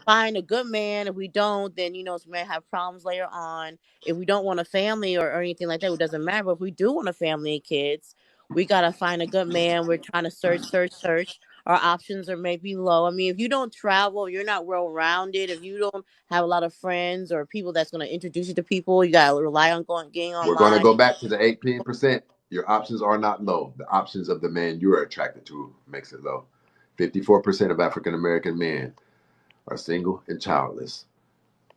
find a good man. If we don't, then we may have problems later on. If we don't want a family or anything like that, it doesn't matter. But if we do want a family and kids, we gotta find a good man. We're trying to search. Our options are maybe low. I mean, if you don't travel, you're not well rounded. If you don't have a lot of friends or people that's gonna introduce you to people, you gotta rely on getting We're going to online. go back to the 18%. Your options are not low. The options of the man you are attracted to makes it low. 54% of African American men are single and childless.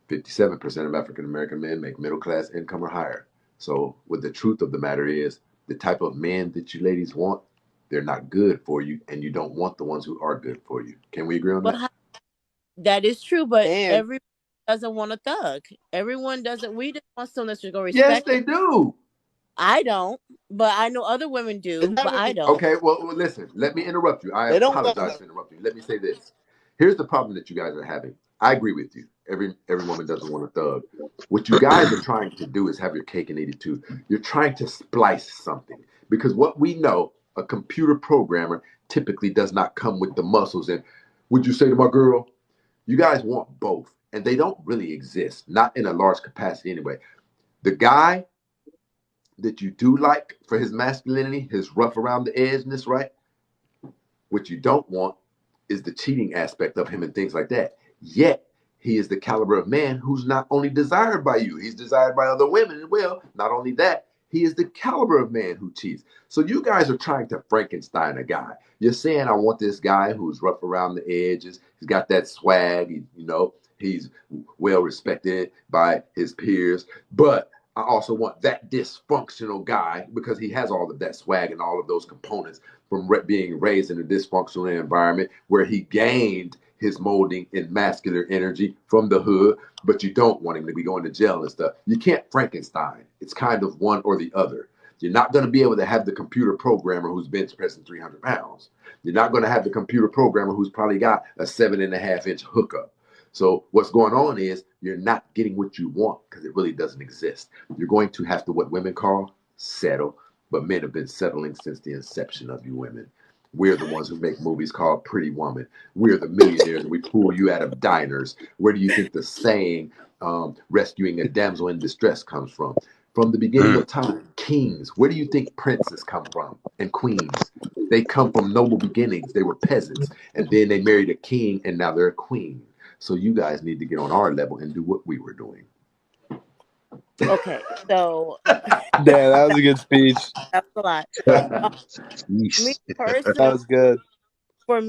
57% of African American men make middle class income or higher. So, what the truth of the matter is, the type of men that you ladies want, they're not good for you, and you don't want the ones who are good for you. Can we agree on But that? that is true. But And everyone doesn't want a thug. Everyone doesn't. We just want someone that's just gonna Yes, respect us. they do. I don't, but I know other women it's do, but never I been. don't. Okay, well, listen, let me interrupt you. I They don't want apologize for interrupting you. Let me say this. Here's the problem that you guys are having. I agree with you. Every woman doesn't want a thug. What you guys are trying to do is have your cake and eat it too. You're trying to splice something because what we know, a computer programmer typically does not come with the muscles. And would you say to my girl, you guys want both, and they don't really exist, not in a large capacity anyway. The guy that you do like for his masculinity, his rough around the edgeness, right? What you don't want is the cheating aspect of him and things like that. Yet, he is the caliber of man who's not only desired by you, he's desired by other women as well. Not only that, he is the caliber of man who cheats. So you guys are trying to Frankenstein a guy. You're saying, I want this guy who's rough around the edges. He's got that swag, he's well respected by his peers. But I also want that dysfunctional guy because he has all of that swag and all of those components from being raised in a dysfunctional environment where he gained his molding in masculine energy from the hood, but you don't want him to be going to jail and stuff. You can't Frankenstein. It's kind of one or the other. You're not going to be able to have the computer programmer who's bench pressing 300 pounds. You're not going to have the computer programmer who's probably got a 7.5-inch hookup. So what's going on is you're not getting what you want because it really doesn't exist. You're going to have to, what women call, settle. But men have been settling since the inception of you women. We're the ones who make movies called Pretty Woman. We're the millionaires, and we pull you out of diners. Where do you think the saying, rescuing a damsel in distress, comes from? From the beginning of time, kings. Where do you think princes come from? And queens? They come from noble beginnings. They were peasants. And then they married a king, and now they're a queen. So you guys need to get on our level and do what we were doing. Okay, so Yeah, that was a good speech. that's a lot. Uh, me Yeesh. personally, That was good. for